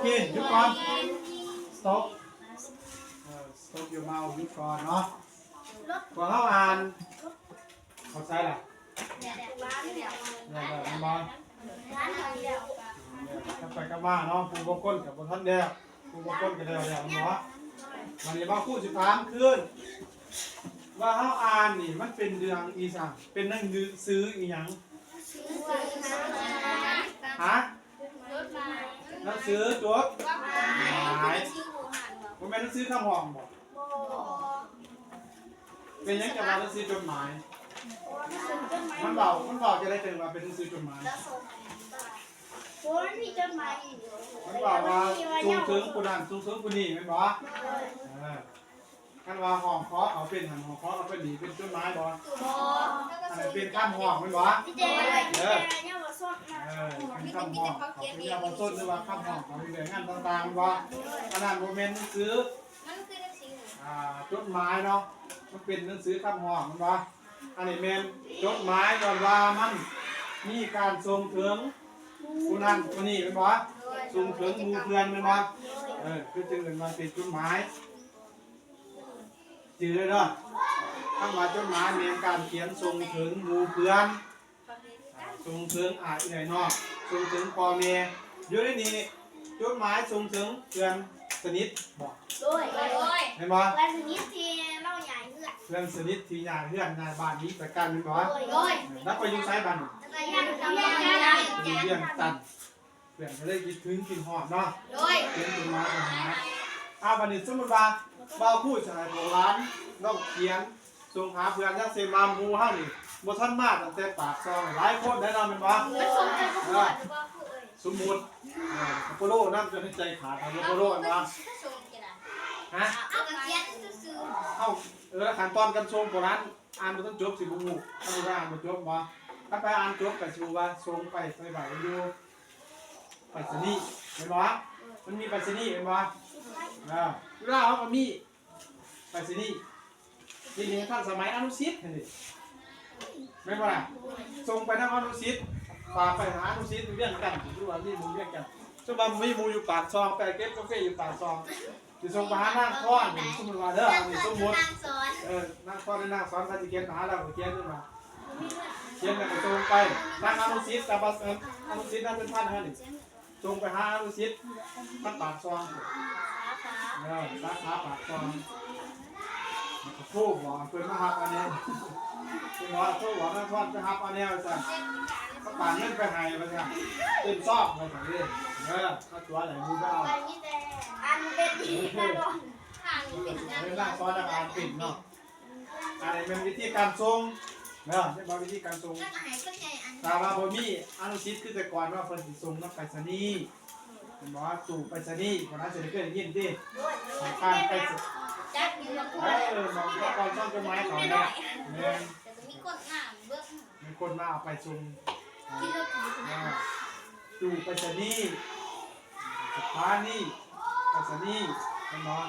กินหยุดก่อน stop stop your mouth หยุดก่อนเนาะพอเขาอ่านเข้าใจล่ะเนี่ยมันบอลถ้าไปกับมาเนาะผู้บกก้นกับบท่านเดียวผู้บกก้นกับเดียวมันบอกมันนี่ว่าคู่สิถามขึ้นว่าเขาอ่านนี่มันเป็นเรื่องอีสานเป็นหนังซื้ออีหยังฮะหนังซื้อจดหมายผมเป็นหนังซื้อคำห้องบอกเป็นยังจะมาหนังซื้อจดหมายมันบอกจะได้เจอว่าเป็นหนังสือจดหมายมันบอกว่าสูงถึงกูนั่นสูงถึงกูนี่ไม่บอกกันว่าห้องเคาะเอาเป็นหันห้องเคาะเอาเป็นหนีเป็นจดหมายบอกอะไรเป็นข้ามห้องไม่บอกเป็นข้ามห้องเขาเป็นยาบำส้นหรือว่าข้ามห้องเขาเป็นงานต่างๆบอกขนาดโมเมนต์หนังสือจดหมายเนาะมันเป็นหนังสือข้ามห้องมันบอกอันนี้เมนจดหมายก่อนว่ามันมีการส่งถึงผู้นั้นผู้นี้เป็นบ่ส่งถึงหมู่เพื่อนเป็นบ่คือจึงเป็นมันเป็นจดหมายจืดเลยเนาะคำว่าจดหมายมีการเขียนส่งถึงหมู่เพื่อนส่งถึงอาเอื่อยนอกส่งถึงพ่อแม่อยู่ในนี้จดหมายส่งถึงเพื่อนสนิทบอกเห็นบ่เพื่อนสนิทที่เราใหญ่เพื่อนเพื่อนสนิทที่ใหญ่เพื่อนในบ้านนี้แต่กันเป็นบ่แล้วไปอยู่ไซบ้านเรียนตันเพื่อนก็เลยคิดถึงกินหอดเนาะเขียนจดหมายมาหาวันนี้สมมติว่าบ่าวพูดสมัยโบราณต้องเขียนส่งหาเพื่อนยังเซมามูเฮานี่บ่ทันมาตั้งแต่ปากซอยหลายคนได้นำเป็นบ่สมมุติโปโลนั่นจนใจขาดทำโปโลนะฮะขั้นตอนการส่งโบราณอ่านบ่ต้องจบสิบ่ฮู้ถ้าอ่านบ่จบบ่ถ้าไปอ่านจบก็ชื่อว่าส่งไปใส่ใบอยู่ไปรษณีย์เห็นบ่มันมีไปรษณีย์เห็นบ่เวลาเขาก็มีไปรษณีย์ทีนี้ท่านสมัยอนุสิทธิ์เห็นดิไม่บ่ล่ะส่งไปทางอนุสิทธิ์ฝากไปหาอนุสิทธิ์เรื่องกันอยู่ว่านี่มึงเรื่องกันสมมุติมีหมู่อยู่ปากซองไปเก็บกาแฟอยู่ปากซองสิส่งไปหานางค้อนสมมุติว่าเด้อนี่สมมุตินางค้อนนางสอนเขาสิเขียนหาเราเขียนขึ้นมาเขียนแล้วก็ส่งไปทางอนุสิทธิ์กับอนุสิทธิ์นั่นเป็นพันเฮานี่ส่งไปหาอนุสิทธิ์มันปากซองสาขาปากซองโทษหวังเป็นมหาอันนี้เป็นว่าโทษหวังนักทอดไปหับอันนี้ไปสั่งก็ป่านเงินไปหายไปสั่งเป็นซอกไปสั่งเลยถ้าตัวไหนมูก็เอาอันเป็นที่กระโดดเป็นร่างซ้อนอาการปิดเนาะอันนี้เป็นวิธีการทรงเป็นวิธีการทรงแต่ว่าบ่มีอนุชิตคือแต่ก่อนว่าเพิ่นสิทรงนักไปรษณีย์เป็นว่าตู่ไปรษณีย์คนนั้นจะได้เกิดยินดิการไปมองก็ตอนช่องจดหมายเขาเนี่ยมีคนมาเอาไปส่งตู่ไปรษณีย์สถานีไปรษณีย์เป็นว่า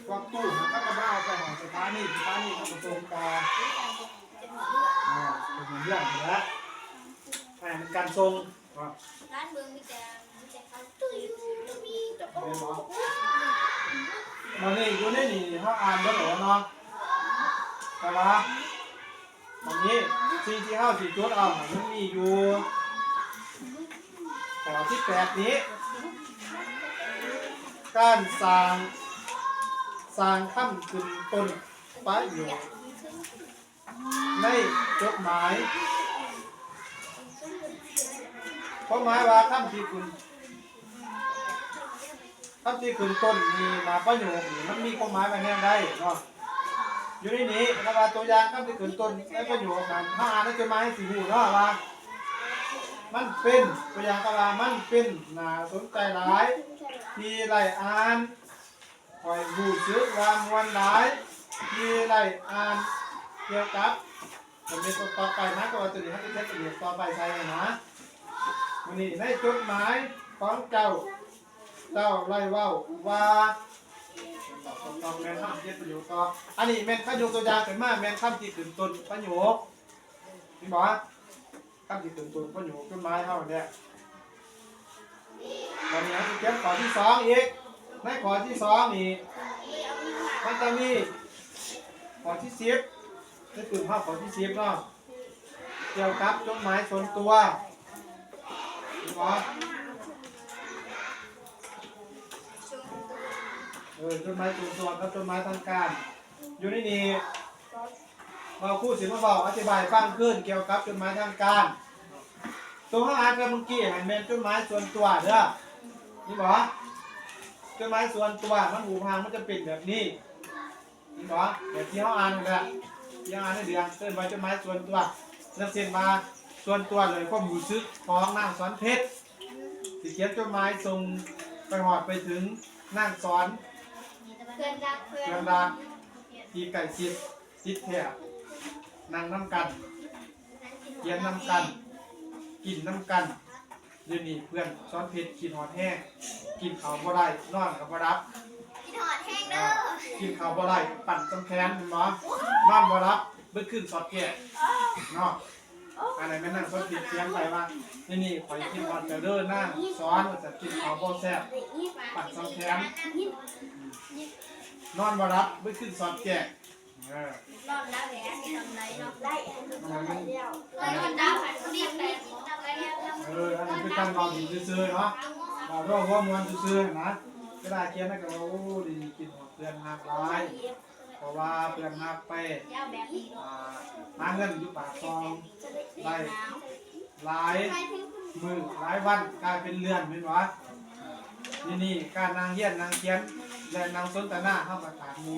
ก็ตู้มันก็มาเอาไปของสถานีเขาไปส่งต่อเป็นเรื่องอยู่แล้วแผนการส่งร้านเมืองมีแต่เขาตู้มีแต่ก็มันนี่อยู่ในนี่เขาอ่านได้หรอเนาะแต่ว่าตรงนี้สิ่งที่เขาสิจดเอามันมีอยู่ข้อที่8นี้การสร้างคำขึ้นต้นประโยคในจดหมายเพราะหมายว่าคำที่ขึ้นต้นมีมาประโยคมันมีความหมายแบบนี้ได้เนาะอยู่ในนี้นะครับตัวอย่างคำที่ขึ้นต้นในประโยคนั้นถ้าอ่านในจดหมายสีหูเนาะว่ามันเป็นตัวอย่างก็ว่ามันเป็นน่าสนใจหลายที่ไล่อ่านคอยหูซึกว่ามวลหลายที่ไล่อ่านเกี่ยวกับจะมีตัวต่อไปนะก็ว่าจะดีให้เป็นประโยคต่อไปใช่ไหมนะวันนี้ในจดหมายของเจ้าไล่ว่าต้องแม่นคำเย็ดประโยคต่ออันนี้แม่นประโยคตัวอย่างเป็นมาแม่นคำที่ขึ้นต้นประโยคนี่บอกคำที่ขึ้นต้นประโยคจดหมายเท่านี้ วันนี้จะเขียนข้อที่2อีกในข้อที่2นี่มันจะมีข้อที่10จะกลุ่มภาพข้อที่10เนาะเกี่ยวกับจดหมายส่วนตัวถูกไหมจดหมายส่วนตัวกับจดหมายทางการอยู่ในนี้เราพูดสิมาบอกอธิบายฟังขึ้นเกี่ยวกับจดหมายทางการตัวข้างอ่านกันเมื่อกี้เห็นเป็นจดหมายส่วนตัวเด้อนี่บอกจดหมายส่วนตัวมันหูพังมันจะเป็นแบบนี้นี่บอกแบบที่เขาอ่านนั่นแหละที่อ่านให้เดือนเกินไว้จดหมายส่วนตัวนักเรียนมาส่วนตัวเลยก็อยู่ซึกฟ้องนางสอนเพชรสิเขียนจดหมายส่งไปหอดไปถึงนางสอนเพื่อนรักที่ไก่ซิดแท้นั่งน้ำกันเขียนน้ำกันกินน้ำกันเดี๋ยวนี้เพื่อนซ้อนเพชรกินหอดแห้งกินข้าวบ่ได้นอนกับบ่รับกินหอดแห้งเด้อกินข้าวบ่ได้ปั่นจำแขนเนาะนอนบ่รับเบิ่งขึ้นสอดแก่เนาะอะไรแม่นั่งซ้อนเพชรเสียงไปว่านี่ข่อยกินหอดเด้อหน้าซ้อนว่าจะกินข้าวบ่แซ่บปั่นจำแขนนอนบ่รับเบิ่งขึ้นสอดแก่นอนแล้วแหละทำไรเนาะได้นอนดาวหันเรียกแต่อันนี้คือการเบาดีซื่อๆเนาะเบาเพราะว่ามวนซื่อๆนะก็ได้เขียนให้กับเราดีกินหอดเพื่อนหักร้ายเพราะว่าเพื่อนหักไปหาเงินอยู่ปากซองได้หลายมือหลายวันกลายเป็นเรือนเป็นวะนี่การนางเยียนนางเขียนและนางสนทนาเข้ากับฐานมู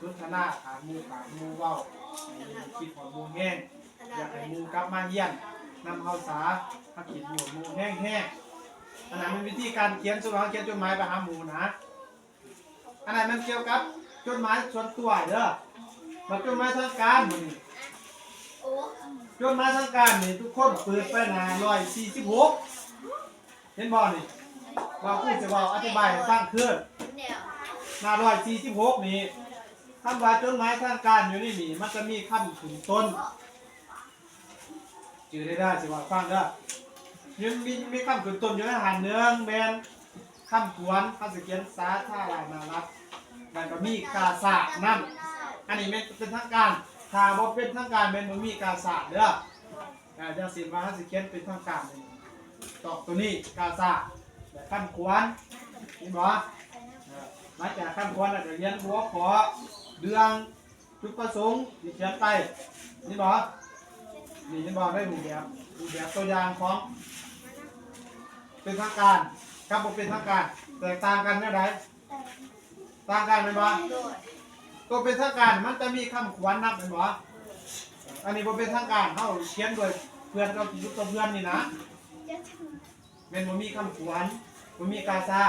สนทนาฐานมูเว้าคิดของมูแห้งอยากให้มูกลับมาเยี่ยนนำข้าวสามาขีดหมูมูแห้งอันนั้นเป็นวิธีการเขียนสุนทรเขียนจดหมายไปหาหมูนะอันนั้นมันเกี่ยวกับจดหมายส่วนตัวเด้อมาจดหมายทางการมันจดหมายทางการนี่ทุกคนเปิดไปหน้า146เห็นบ่นี่ว่าพูดจะว่าอธิบายให้ฟังคือหน้า146นี่คำว่าจดหมายทางการอยู่นี่มันจะมีคำถึงต้นจื่อได้สิว่าฟังเด้อยังมีคำขึ้นต้นอยู่ในหันเนื้อแมนคำกวนคำสเกียนสาธารณรัฐมันก็มีกาสะนั่นอันนี้เป็นทางการถ้าบ่เป็นทางการมันมีกาสะเด้อจังสิว่าคำสเกียนเป็นทางการตอกตัวนี้กาสะแบบคำกวนเห็นบ่มาจากคำกวนอาจจะเรียนหัวขอเดืองจุดประสงค์ที่เขียนไปนี่บ่นี่ฉันบอกได้รูปแบบตัวอย่างของเป็นทางการกับบ่เป็นทางการแตกต่างกันแน่ใดต่างกันไหมบ่ตัวเป็นทางการมันจะมีคำขวัญนับไหมบ่อันนี้บ่เป็นทางการเฮาเขียนโดยเพื่อนเราที่อยู่กับเพื่อนนี่นะแม่นบ่มีคำขวัญบ่มีกาซา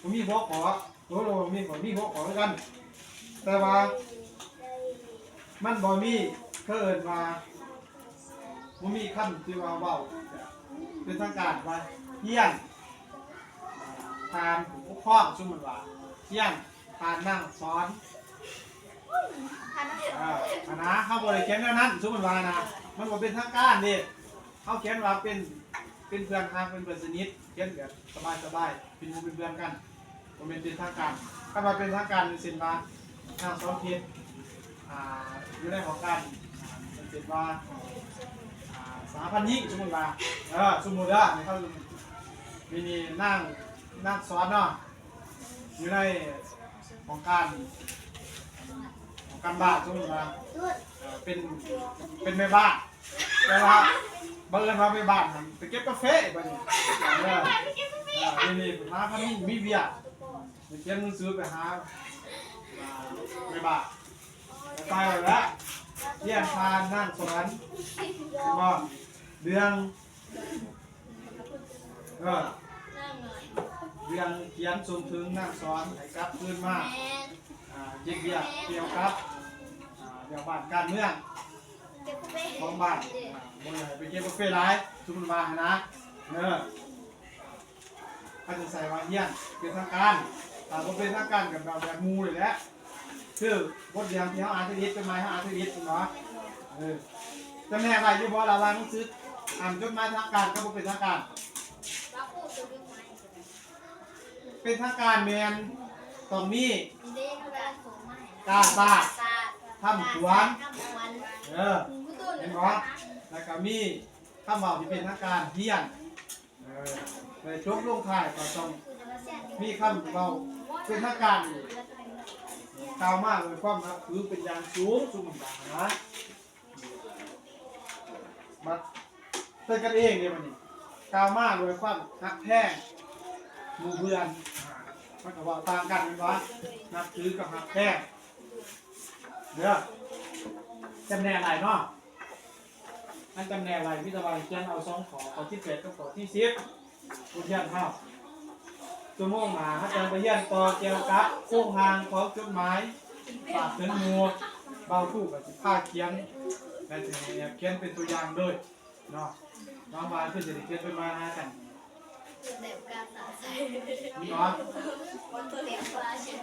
บ่มีหัวขอตัวเรามีหัวขอด้วยกันแต่ว่ามันบ่มีเอิ้นว่าบ่มีคำที่ว่าเว้าเป็นทางการว่าเฮียนทานผู้ปกครองสมมุติว่าเฮียนทานนั่งสอนนะเฮาบ่ได้เขียนแนวนั้นสมมุติว่านะมันบ่เป็นทางการนี่เฮาเขียนว่าเป็นเพื่อนทางเป็นเพื่อนสนิทเขียนแบบสบายๆเป็นหมู่เป็นเพื่อนกันบ่แม่นเป็นทางการถ้าว่าเป็นทางการสิว่าทางสอนผิดอยู่ในของการเป็นว่า3,000ยิ่งสมมุติว่าสมมุติว่าในเขามีนั่งสอนเนาะอยู่ในของการบ้านสมมุติว่าเป็นแม่บ้านแต่ว่าบังเอิญว่าแม่บ้านไปเก็บกาแฟบัดนี้นี่หาพันยิ่งมีเบียร์ไปเขียนหนังสือไปหาแม่บ้านตายแล้วเยี่ยมทานนั่งสอนก็เดืองเขียนส่งถึงนั่งสอนให้กลับคืนมาเกี่ยวกับเดี๋ยวบ้านการเมืองของบ้านบนไหนไปเก็บกาแฟร้ายทุกบ้านนะเขาจะใส่ว่าเยี่ยมเป็นทางการพอเป็นทางการกับแบบมูเลยแหละคือบทเรียนที่เขาอ่านทีนิดเป็นไม้เขาอ่านทีนิดเป็นเนาะจะแม่ไปอยู่บ่ระวังซื้ออ่านจดหมายทางการก็บ่เป็นทางการ เป็นทางการแมนต้องมี เด็กการสูงมาก กาซาด ศาสตร์ ทำขวน ทำขวน เห็นบ่แล้วก็มีคำเว้าที่เป็นทางการเฮียนในจบลงท้ายก็ต้องมีคำเว้าเป็นทางการอีกกล่าวมากเลยความนับถือเป็นอย่างสูงสุดนะบัดเตือนกันเองเนี่ยมันนี่กล่าวมากเลยความฮักแท้หมู่เพื่อนมันก็ว่าต่างกันเป็นว่านับถือกับฮักแท้เด้อจำแนกอะไรเนาะอันจำแนกอะไรพิจารณาเขียนเอา2ข้อที่8กับข้อที่10อุทยานเฮาชั่วโมงหน้าอาจารย์ไปเรียนต่อเกี่ยวกับโครงทางของจดหมายฝากถึงหมู่เบาคู่กับสิพาเขียนและสิเขียนเป็นตัวอย่างด้วยเนาะน้องวานเพื่อจะได้เขียนเป็นมาหากัน เด็กการศาสตร์ นี่เนาะ เด็กปลาเช่น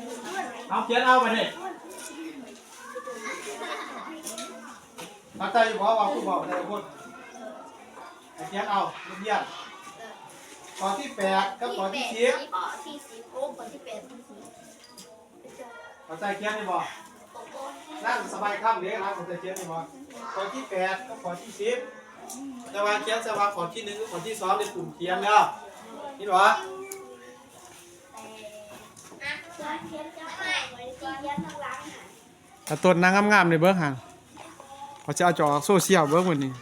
เอาเขียนเอาไปดิเข้าใจอยู่บ่ว่าผู้บอกแต่ละคนเขียนเอาเรียนข้อที่8กับข้อที่10 ข้อที่10โอ้ข้อที่8ที่10 เข้าใจเขียนได้บ่นั่งสบายค่ำเด้อครับเข้าใจเขียนได้บ่ข้อที่8กับข้อที่10แต่ว่าเขียนสบายข้อที่1กับข้อที่2ในกลุ่มเขียนแล้วนี่บ่ถ้าต้นนางงามๆในเบิ่งหั่นเขาจะเอาจอโซเชียลเบิ่งมื้อนี้